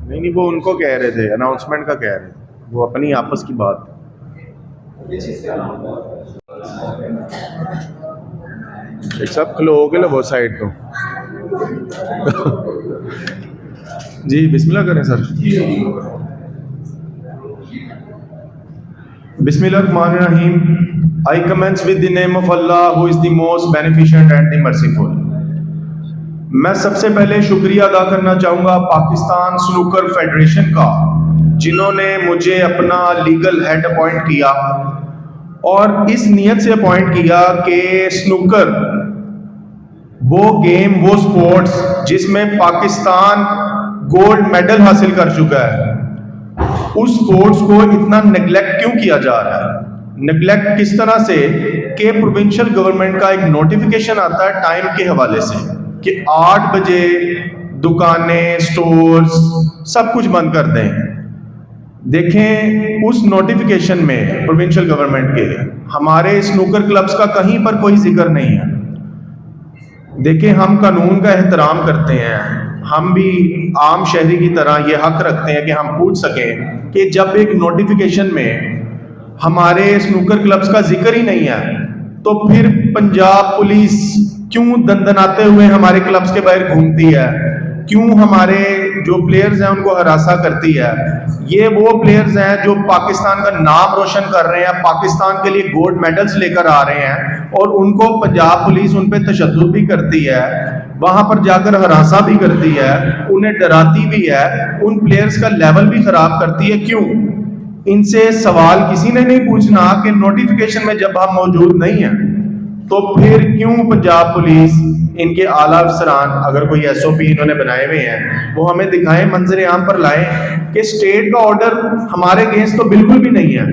नहीं नहीं, वो उनको कह रहे थे, अनाउंसमेंट का कह रहे थे, वो अपनी आपस की बात। सब खलो के लो साइड को। जी बिस्मिल्लाह करें सर। बिस्मिल्लाहिर्रहमानिर्रहीम। I commence with the name of Allah who is the most beneficent and the merciful. मैं सबसे पहले शुक्रिया अदा करना चाहूँगा पाकिस्तान स्नूकर फेडरेशन का, जिन्होंने मुझे अपना लीगल हेड अपॉइंट किया और इस नीयत से अपॉइंट किया कि स्नूकर वो गेम, वो स्पोर्ट्स जिसमें पाकिस्तान गोल्ड मेडल हासिल कर चुका है, उस स्पोर्ट्स को इतना नेग्लेक्ट क्यों किया जा रहा है। नेग्लेक्ट किस तरह से कि प्रोविंशियल गवर्नमेंट का एक नोटिफिकेशन आता है टाइम के हवाले से कि 8 बजे दुकानें, स्टोर्स सब कुछ बंद कर दें। देखें उस नोटिफिकेशन में प्रोविंशियल गवर्नमेंट के हमारे स्नूकर क्लब्स का कहीं पर कोई जिक्र नहीं है। देखें हम कानून का एहतराम करते हैं, हम भी आम शहरी की तरह ये हक रखते हैं कि हम पूछ सकें कि जब एक नोटिफिकेशन में हमारे स्नूकर क्लब्स का जिक्र ही नहीं है तो फिर पंजाब पुलिस क्यों दंदनाते हुए हमारे क्लब्स के बाहर घूमती है, क्यों हमारे जो प्लेयर्स हैं उनको हरासा करती है। ये वो प्लेयर्स हैं जो पाकिस्तान का नाम रोशन कर रहे हैं, पाकिस्तान के लिए गोल्ड मेडल्स लेकर आ रहे हैं, और उनको पंजाब पुलिस उन पर तशद्दुद भी करती है, वहां पर जाकर हरासा भी करती है, उन्हें डराती भी है, उन प्लेयर्स का लेवल भी खराब करती है। क्यों? इनसे सवाल किसी ने नहीं पूछना कि नोटिफिकेशन में जब हम मौजूद नहीं हैं तो फिर क्यों पंजाब पुलिस, इनके आला अफसरान, अगर कोई एसओपी इन्होंने बनाए हुए हैं वो हमें दिखाएं, मंजर आम पर लाएं कि स्टेट का ऑर्डर हमारे अगेंस्ट तो बिल्कुल भी नहीं है,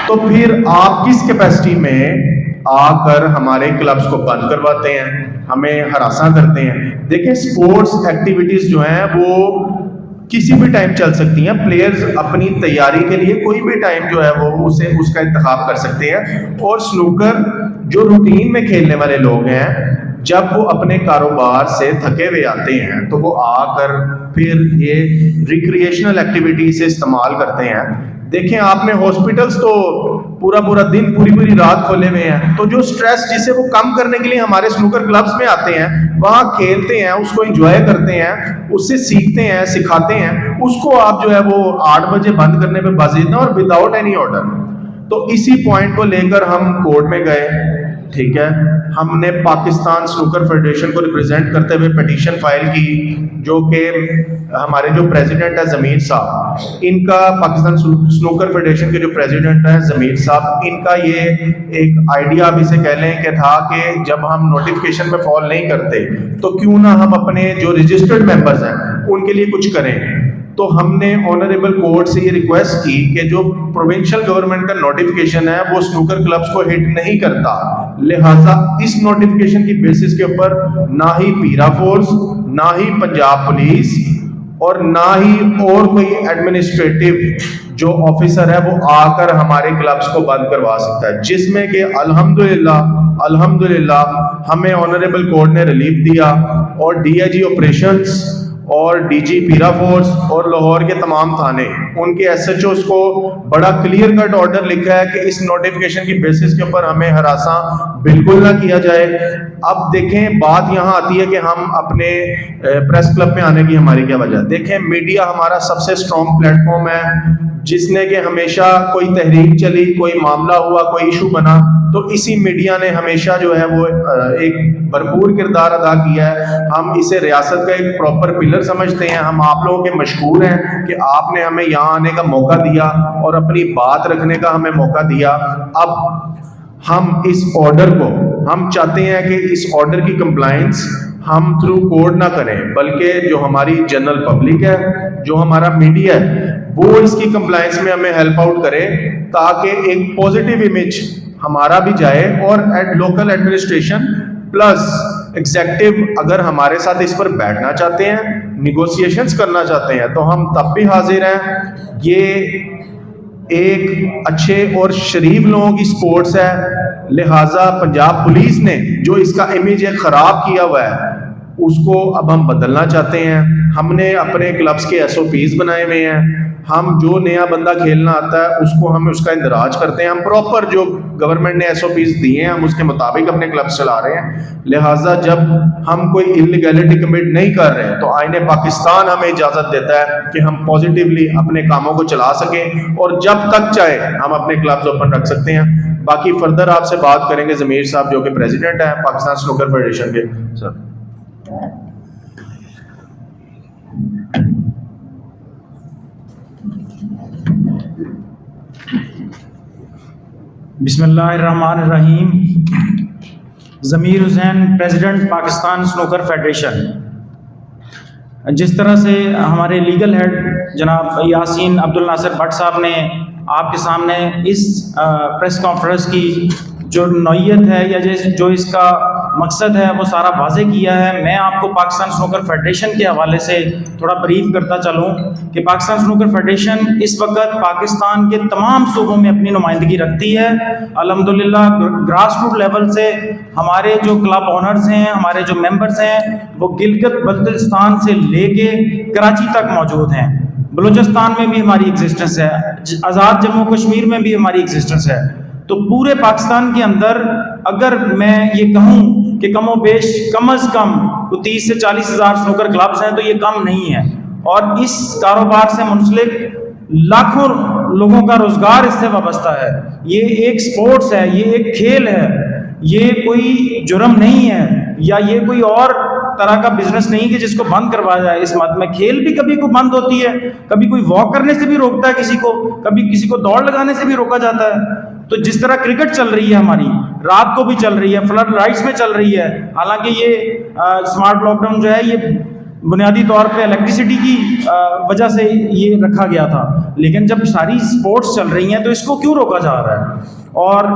तो फिर आप किस कैपेसिटी में आकर हमारे क्लब्स को बंद करवाते हैं, हमें हरासा करते हैं। देखिए स्पोर्ट्स एक्टिविटीज जो हैं वो किसी भी टाइम चल सकती हैं। प्लेयर्स अपनी तैयारी के लिए कोई भी टाइम जो है वो उसका इंतखाब कर सकते हैं, और स्नूकर जो रूटीन में खेलने वाले लोग हैं, जब वो अपने कारोबार से थके हुए आते हैं तो वो आकर फिर ये रिक्रिएशनल एक्टिविटी से इस्तेमाल करते हैं। देखें आपने हॉस्पिटल्स तो पूरा दिन, पूरी रात खोले हुए हैं, तो जो स्ट्रेस जिसे वो कम करने के लिए हमारे स्नूकर क्लब्स में आते हैं, वहाँ खेलते हैं, उसको एंजॉय करते हैं, उससे सीखते हैं, सिखाते हैं, उसको आप जो है वो 8 बजे बंद करने पे बाज़िद हैं और विदाउट एनी ऑर्डर। तो इसी पॉइंट को लेकर हम कोर्ट में गए, ठीक है, हमने पाकिस्तान स्नूकर फेडरेशन को रिप्रेजेंट करते हुए पिटीशन फाइल की, जो कि हमारे जो प्रेसिडेंट है ज़मीर साहब, इनका, पाकिस्तान स्नूकर फेडरेशन के जो प्रेसिडेंट हैं ज़मीर साहब, इनका ये एक आइडिया भी से कह लें कि था कि जब हम नोटिफिकेशन में फॉल नहीं करते तो क्यों ना हम अपने जो रजिस्टर्ड मेंबर्स हैं उनके लिए कुछ करें। तो हमने ऑनरेबल कोर्ट से ये रिक्वेस्ट की कि जो प्रोविंशियल गवर्नमेंट का नोटिफिकेशन है वो स्नूकर क्लब्स को हिट नहीं करता, लिहाजा इस नोटिफिकेशन की बेसिस के ऊपर ना ही पीरा फोर्स, ना ही पंजाब पुलिस और ना ही और कोई एडमिनिस्ट्रेटिव जो ऑफिसर है वो आकर हमारे क्लब्स को बंद करवा सकता है, जिसमें कि अल्हम्दुलिल्लाह हमें ऑनरेबल कोर्ट ने रिलीफ दिया और डीआईजी ऑपरेशंस और डीजी पीरा फोर्स और लाहौर के तमाम थाने, उनके एसएचओस को बड़ा क्लियर कट ऑर्डर लिखा है कि इस नोटिफिकेशन की बेसिस के ऊपर हमें हरासा बिल्कुल ना किया जाए। अब देखें बात यहाँ आती है कि हम अपने प्रेस क्लब में आने की हमारी क्या वजह। देखें मीडिया हमारा सबसे स्ट्रॉन्ग प्लेटफॉर्म है, जिसने कि हमेशा कोई तहरीक चली, कोई मामला हुआ, कोई इशू बना, तो इसी मीडिया ने हमेशा जो है वो एक भरपूर किरदार अदा किया है। हम इसे रियासत का एक प्रॉपर पिलर समझते हैं। हम आप लोगों के मशकूर हैं कि आपने हमें यहाँ आने का मौका दिया और अपनी बात रखने का हमें मौका दिया। अब हम इस ऑर्डर को, हम चाहते हैं कि इस ऑर्डर की कंप्लायंस हम थ्रू कोर्ट ना करें, बल्कि जो हमारी जनरल पब्लिक है, जो हमारा मीडिया है, वो इसकी कंप्लायंस में हमें हेल्प आउट करे, ताकि एक पॉजिटिव इमेज हमारा भी जाए और लोकल एडमिनिस्ट्रेशन प्लस एग्जेक्टिव अगर हमारे साथ इस पर बैठना चाहते हैं, निगोशिएशंस करना चाहते हैं, तो हम तब भी हाजिर हैं। ये एक अच्छे और शरीफ लोगों की स्पोर्ट्स है, लिहाजा पंजाब पुलिस ने जो इसका इमेज ख़राब किया हुआ है उसको अब हम बदलना चाहते हैं। हमने अपने क्लब्स के SOPs बनाए हुए हैं। हम जो नया बंदा खेलना आता है उसको हम उसका इंदराज करते हैं। हम प्रॉपर जो गवर्नमेंट ने SOPs दिए हैं हम उसके मुताबिक अपने क्लब्स चला रहे हैं। लिहाजा जब हम कोई इलीगैलिटी कमिट नहीं कर रहे हैं तो आईने पाकिस्तान हमें इजाज़त देता है कि हम पॉजिटिवली अपने कामों को चला सकें और जब तक चाहे हम अपने क्लब्स ओपन रख सकते हैं। बाकी फर्दर आपसे बात करेंगे ज़मीर साहब जो कि प्रेसिडेंट हैं पाकिस्तान स्नूकर फेडरेशन के। सर बिस्मिल्लाहिर्रहमानिर्रहीम। Zameer Hussain, president Pakistan snooker federation. जिस तरह से हमारे लीगल हेड जनाब यासीन अब्दुल नासिर भट्ट साहब ने आपके सामने इस प्रेस कॉन्फ्रेंस की जो नौयत है या जो इसका मकसद है वो सारा वाज़े किया है, मैं आपको पाकिस्तान स्नूकर फेडरेशन के हवाले से थोड़ा ब्रीफ करता चलूँ कि पाकिस्तान स्नूकर फेडरेशन इस वक्त पाकिस्तान के तमाम सूबों में अपनी नुमाइंदगी रखती है। अल्हम्दुलिल्लाह ग्रास रूट लेवल से हमारे जो क्लब ओनर्स हैं, हमारे जो मेंबर्स हैं, वो गिलगित बल्तिस्तान से लेके कराची तक मौजूद हैं। बलूचिस्तान में भी हमारी एग्जिस्टेंस है, आज़ाद जम्मू कश्मीर में भी हमारी एग्जिस्टेंस है। तो पूरे पाकिस्तान के अंदर अगर मैं ये कहूँ कि कमो बेश कम अज़ कम 30 से 40 हज़ार स्नूकर क्लब्स हैं तो ये कम नहीं है। और इस कारोबार से मुंसलिक लाखों लोगों का रोज़गार इससे वाबस्ता है। ये एक स्पोर्ट्स है, ये एक खेल है, ये कोई जुर्म नहीं है या ये कोई और तरह का बिजनेस नहीं कि जिसको बंद करवाया जाए। इस मत में खेल भी कभी को बंद होती है, कभी कोई वॉक करने से भी रोकता है किसी को, कभी किसी को दौड़ लगाने से भी रोका जाता है। तो जिस तरह क्रिकेट चल रही है हमारी, रात को भी चल रही है, फ्लड लाइट्स में चल रही है। हालांकि ये स्मार्ट लॉकडाउन जो है ये बुनियादी तौर पे इलेक्ट्रिसिटी की वजह से ये रखा गया था, लेकिन जब सारी स्पोर्ट्स चल रही हैं तो इसको क्यों रोका जा रहा है। और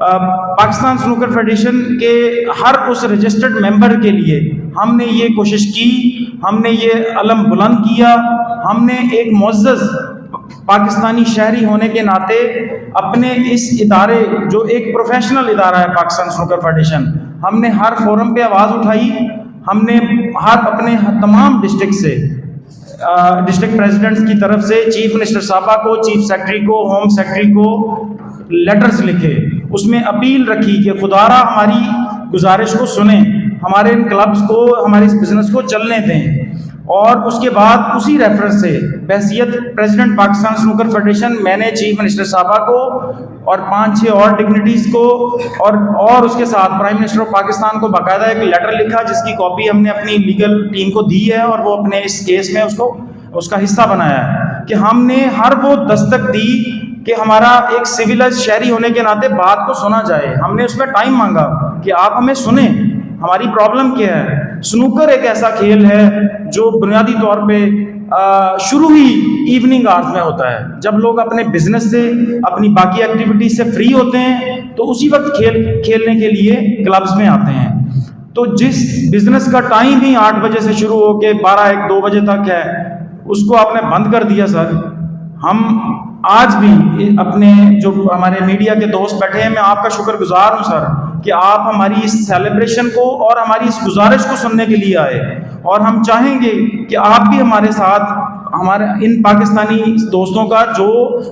पाकिस्तान स्नूकर फेडरेशन के हर उस रजिस्टर्ड मेंबर के लिए हमने ये कोशिश की, हमने ये अलम बुलंद किया। हमने एक मुअज़्ज़ज़ पाकिस्तानी शहरी होने के नाते अपने इस इदारे जो एक प्रोफेशनल इदारा है पाकिस्तान स्नूकर फेडरेशन, हमने हर फोरम पे आवाज़ उठाई। हमने अपने तमाम डिस्ट्रिक्ट से डिस्ट्रिक्ट प्रेसिडेंट्स की तरफ से चीफ मिनिस्टर साहबा को, चीफ सेक्रेटरी को, होम सेक्रेटरी को लेटर्स लिखे, उसमें अपील रखी कि खुदारा हमारी गुजारिश को सुने, हमारे इन क्लब्स को, हमारे इस बिज़नेस को चलने दें। और उसके बाद उसी रेफरेंस से बहैसियत प्रेसिडेंट पाकिस्तान स्नूकर फेडरेशन मैंने चीफ मिनिस्टर साहबा को और 5-6 और डिग्निटीज़ को और उसके साथ प्राइम मिनिस्टर ऑफ पाकिस्तान को बाकायदा एक लेटर लिखा जिसकी कॉपी हमने अपनी लीगल टीम को दी है और वो अपने इस केस में उसका हिस्सा बनाया है कि हमने हर वो दस्तक दी कि हमारा एक सिविलाइज शहरी होने के नाते बात को सुना जाए। हमने उसमें टाइम मांगा कि आप हमें सुने, हमारी प्रॉब्लम क्या है। स्नूकर एक ऐसा खेल है जो बुनियादी तौर पे शुरू ही इवनिंग आवर्स में होता है, जब लोग अपने बिजनेस से, अपनी बाकी एक्टिविटीज से फ्री होते हैं तो उसी वक्त खेलने के लिए क्लब्स में आते हैं। तो जिस बिजनेस का टाइम ही 8 बजे से शुरू होकर 12-1-2 बजे तक है, उसको आपने बंद कर दिया सर। हम आज भी अपने जो हमारे मीडिया के दोस्त बैठे हैं, मैं आपका शुक्रगुजार हूं सर कि आप हमारी इस सेलिब्रेशन को और हमारी इस गुजारिश को सुनने के लिए आए। और हम चाहेंगे कि आप भी हमारे साथ, हमारे इन पाकिस्तानी दोस्तों का जो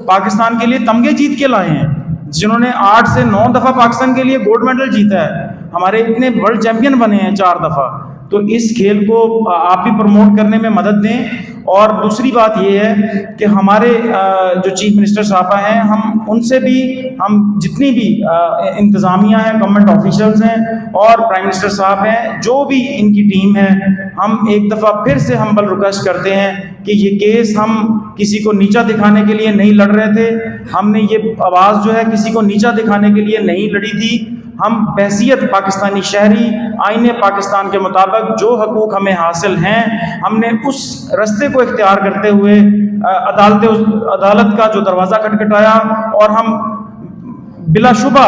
पाकिस्तान के लिए तमगे जीत के लाए हैं, जिन्होंने 8 से 9 दफ़ा पाकिस्तान के लिए गोल्ड मेडल जीता है, हमारे इतने वर्ल्ड चैंपियन बने हैं 4 दफ़ा, तो इस खेल को आप भी प्रमोट करने में मदद दें। और दूसरी बात यह है कि हमारे जो चीफ मिनिस्टर साहबा हैं, हम उनसे भी, हम जितनी भी इंतज़ामिया हैं, गवर्नमेंट ऑफिशियल्स हैं और प्राइम मिनिस्टर साहब हैं, जो भी इनकी टीम है, हम एक दफ़ा फिर से हम्बल रिक्वेस्ट करते हैं कि ये केस हम किसी को नीचा दिखाने के लिए नहीं लड़ रहे थे। हमने ये आवाज़ जो है किसी को नीचा दिखाने के लिए नहीं लड़ी थी। हम बहैसियत पाकिस्तानी शहरी आईने पाकिस्तान के मुताबिक जो हकूक़ हमें हासिल हैं, हमने उस रास्ते को इख्तियार करते हुए अदालत का जो दरवाज़ा खटखटाया और हम बिलाशुबा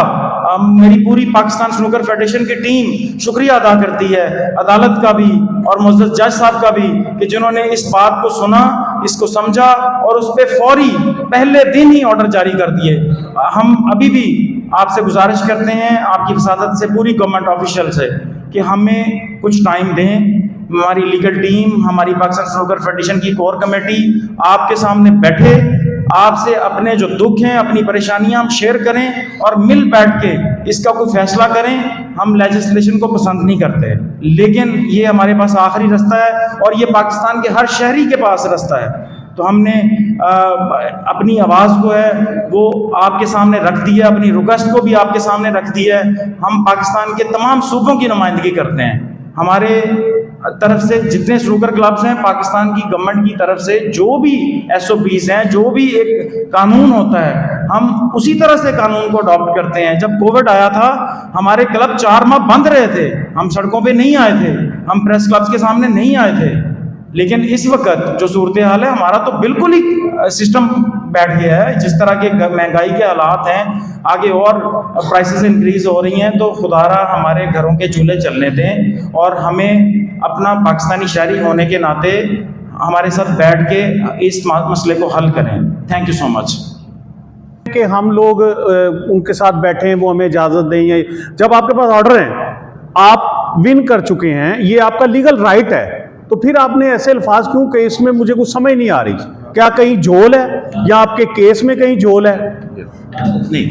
मेरी पूरी पाकिस्तान स्नूकर फेडरेशन की टीम शुक्रिया अदा करती है, अदालत का भी और मुअज़्ज़ज़ जज साहब का भी, कि जिन्होंने इस बात को सुना, इसको समझा और उस पर फौरी पहले दिन ही ऑर्डर जारी कर दिए। हम अभी भी आपसे गुजारिश करते हैं, आपकी वसादत से, पूरी गवर्नमेंट ऑफिशियल से, कि हमें कुछ टाइम दें। हमारी लीगल टीम, हमारी पाकिस्तान स्नूकर फेडरेशन की कोर कमेटी आपके सामने बैठे, आपसे अपने जो दुख हैं, अपनी परेशानियां हम शेयर करें और मिल बैठ के इसका कोई फैसला करें। हम लेजिस्लेशन को पसंद नहीं करते, लेकिन ये हमारे पास आखिरी रास्ता है और ये पाकिस्तान के हर शहरी के पास रास्ता है। तो हमने अपनी आवाज़ को है वो आपके सामने रख दी है, अपनी रिक्वेस्ट को भी आपके सामने रख दी है। हम पाकिस्तान के तमाम सूबों की नुमाइंदगी करते हैं। हमारे तरफ से जितने स्नूकर क्लब्स हैं, पाकिस्तान की गवर्नमेंट की तरफ से जो भी SOPs हैं, जो भी एक कानून होता है, हम उसी तरह से कानून को अडॉप्ट करते हैं। जब कोविड आया था, हमारे क्लब 4 माह बंद रहे थे, हम सड़कों पे नहीं आए थे, हम प्रेस क्लब्स के सामने नहीं आए थे। लेकिन इस वक्त जो सूरत हाल है, हमारा तो बिल्कुल ही सिस्टम बैठ गया है। जिस तरह के महंगाई के हालात हैं, आगे और प्राइसेस इंक्रीज हो रही हैं, तो खुदारा हमारे घरों के चूल्हे चलने दें और हमें अपना पाकिस्तानी शहरी होने के नाते हमारे साथ बैठ के इस मसले को हल करें। Thank you so much. कि हम लोग उनके साथ बैठे हैं, वो हमें इजाज़त दें। जब आपके पास ऑर्डर है, आप विन कर चुके हैं, ये आपका लीगल राइट है, तो फिर आपने ऐसे अल्फाज क्यों कहे? इसमें मुझे कुछ समझ नहीं आ रही। क्या कहीं झोल है या आपके केस में कहीं झोल है? नहीं,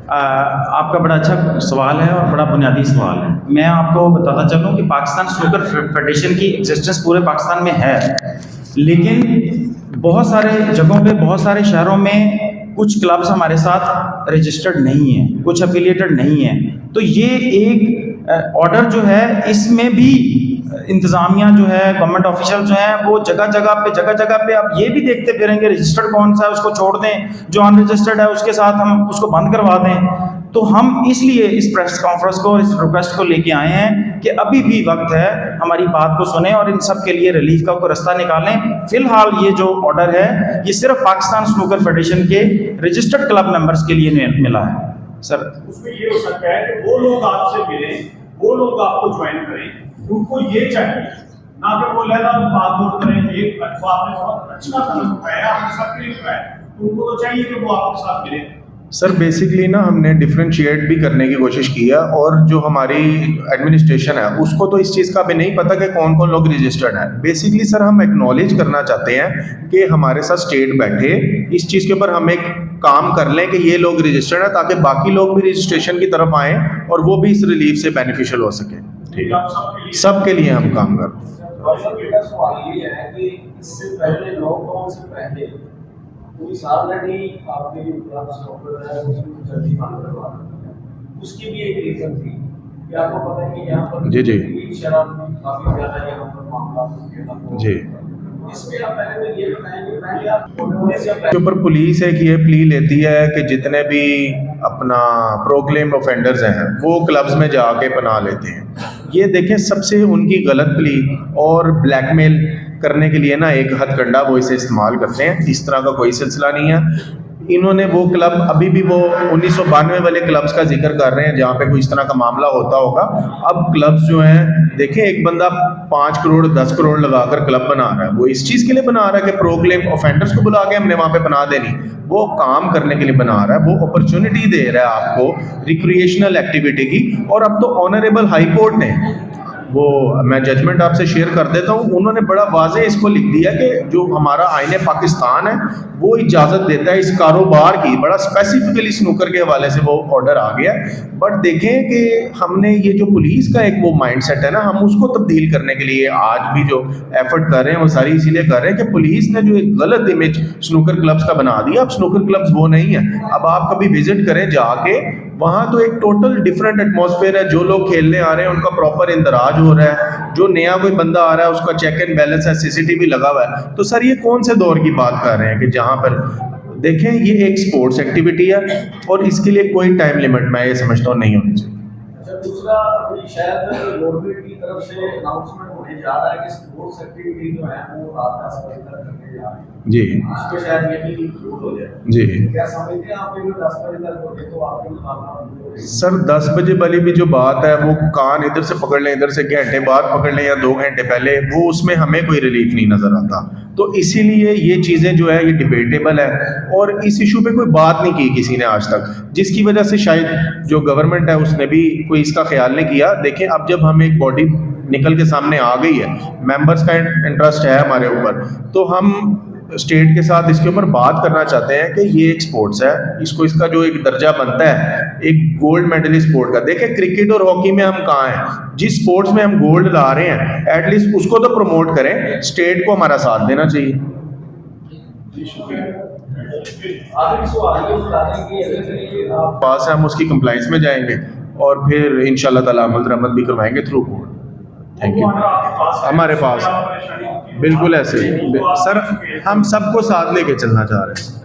आपका बड़ा अच्छा सवाल है और बड़ा बुनियादी सवाल है। मैं आपको बताता चलूँ कि पाकिस्तान स्नूकर फेडरेशन की एग्जिस्टेंस पूरे पाकिस्तान में है, लेकिन बहुत सारे जगहों पे, बहुत सारे शहरों में कुछ क्लब्स हमारे साथ रजिस्टर्ड नहीं हैं, कुछ एफिलिएटेड नहीं हैं। तो ये एक ऑर्डर जो है, इसमें भी इंतज़ामिया जो है, गवर्नमेंट ऑफिशियल जो हैं, वो जगह जगह पे आप ये भी देखते फिरेंगे रजिस्टर्ड कौन सा है उसको छोड़ दें, जो अनरजिस्टर्ड है उसके साथ हम उसको बंद करवा दें। तो हम इसलिए इस प्रेस कॉन्फ्रेंस को, इस रिक्वेस्ट को लेके आए हैं कि अभी भी वक्त है, हमारी बात को सुने और इन सब के लिए रिलीफ का कोई रास्ता निकालें। फिलहाल ये जो ऑर्डर है, ये सिर्फ पाकिस्तान स्नूकर फेडरेशन के रजिस्टर्ड क्लब मेंबर्स के लिए मिला है। सर, उसमें ये हो सकता है कि वो लोग आपसे मिलें, वो लोग आपको ज्वाइन करें, उनको ये चाहिए, ना कि वो लहदा बात करें। एक आपने बहुत अच्छा कदम उठाया, आपने सबके लिए उठाया, उनको तो चाहिए कि वो आपके साथ मिले। सर बेसिकली ना हमने डिफ्रेंशिएट भी करने की कोशिश की है, और जो हमारी एडमिनिस्ट्रेशन है उसको तो इस चीज़ का भी नहीं पता कि कौन कौन लोग रजिस्टर्ड हैं। बेसिकली सर हम एक्नॉलेज करना चाहते हैं कि हमारे साथ स्टेट बैठे, इस चीज़ के ऊपर हम एक काम कर लें कि ये लोग रजिस्टर्ड हैं, ताकि बाकी लोग भी रजिस्ट्रेशन की तरफ आएँ और वो भी इस रिलीफ से बेनिफिशियल हो सके। ठीक है, सबके लिए हम काम कर रहे हैं। सवाल ये है कि इससे पहले लॉकडाउन से पहले कोई साल नहीं, आपने जो क्लब्स ऑपरेट है उसमें जल्दी बंद करवा दिया। उसकी भी एक रीजन थी कि आपको पता है कि यहाँ पर जी शराब काफी ज्यादा यहाँ पर मामला जी। इसमें आप पहले तो ये बताएं कि पहले आप पुलिस के ऊपर पुलिस एक ये प्ली लेती है कि जितने भी अपना प्रोक्लेम्ड ऑफेंडर्स हैं वो क्लब्स में जाके पनाह लेते हैं। ये देखें, सबसे उनकी गलत प्ली और ब्लैकमेल करने के लिए ना एक हथकंडा वो इसे इस्तेमाल करते हैं। इस तरह का कोई सिलसिला नहीं है। इन्होंने वो क्लब, अभी भी वो 1992 वाले क्लब्स का जिक्र कर रहे हैं जहाँ पे कोई इस तरह का मामला होता होगा। अब क्लब्स जो हैं, देखें, एक बंदा 5 करोड़ 10 करोड़ लगाकर क्लब बना रहा है, वो इस चीज़ के लिए बना रहा है कि प्रोक्लेम ऑफेंडर्स को बुला के हमने वहाँ पे बना देनी, वो काम करने के लिए बना रहा है। वो अपॉर्चुनिटी दे रहा है आपको रिक्रिएशनल एक्टिविटी की। और अब तो ऑनरेबल हाई कोर्ट ने, वो मैं जजमेंट आपसे शेयर कर देता हूँ, उन्होंने बड़ा वाज़े इसको लिख दिया कि जो हमारा आईने पाकिस्तान है वो इजाज़त देता है इस कारोबार की। बड़ा स्पेसिफिकली स्नूकर के हवाले से वो ऑर्डर आ गया। बट देखें कि हमने ये जो पुलिस का एक वो माइंडसेट है ना, हम उसको तब्दील करने के लिए आज भी जो एफर्ट कर रहे हैं वो सारी इसीलिए कर रहे हैं कि पुलिस ने जो एक गलत इमेज स्नूकर क्लब्स का बना दिया। अब स्नूकर क्लब्स वो नहीं है। अब आप कभी विजिट करें जाके, वहाँ तो एक टोटल डिफरेंट एटमॉस्फेयर है। जो लोग खेलने आ रहे हैं उनका प्रॉपर इंदराज हो रहा है, जो नया कोई बंदा आ रहा है उसका चेक एंड बैलेंस है, CCTV लगा हुआ है। तो सर ये कौन से दौर की बात कर रहे हैं कि जहाँ पर देखें ये एक स्पोर्ट्स एक्टिविटी है और इसके लिए कोई टाइम लिमिट मैं ये समझता हूँ नहीं होनी चाहिए। अच्छा, दूसरा शायद गवर्नमेंट की तरफ से अनाउंसमेंट मुझे याद है कि स्पोर्ट्स एक्टिविटी जो है वो रात 10 बजे तक करने जा रहे हैं, जी उसमें शायद ये भी इंक्लूड हो जाए। जी। क्या समझते हैं आप कि 10 बजे तक होते तो आपके मुकाबला सर 10 बजे वाली भी जो बात है वो कान इधर से पकड़ लें, इधर से घंटे बाद पकड़ लें या 2 घंटे पहले, वो उसमें हमें कोई रिलीफ नहीं नज़र आता। तो इसीलिए ये चीज़ें जो है ये डिबेटेबल है और इस इशू पे कोई बात नहीं की किसी ने आज तक, जिसकी वजह से शायद जो गवर्नमेंट है उसने भी कोई इसका ख्याल नहीं किया। देखें अब जब हम एक बॉडी निकल के सामने आ गई है, मेंबर्स का इंटरेस्ट है हमारे ऊपर, तो हम स्टेट के साथ इसके ऊपर बात करना चाहते हैं कि ये एक स्पोर्ट्स है, इसको इसका जो एक दर्जा बनता है एक गोल्ड मेडलिस्ट स्पोर्ट का। देखें क्रिकेट और हॉकी में हम कहाँ हैं, जिस स्पोर्ट्स में हम गोल्ड ला रहे हैं एटलीस्ट उसको तो प्रमोट करें, स्टेट को हमारा साथ देना चाहिए। आखिरी सवाल ये बता दें कि अगर ये आप पास है हम उसकी कंप्लाइंस में जाएंगे और फिर इंशाल्लाह ताला अमल दरामद भी करवाएंगे थ्रू कोर्ट। Thank you. हमारे पास बिल्कुल ऐसे ही सर हम सबको साथ लेके चलना चाह रहे हैं।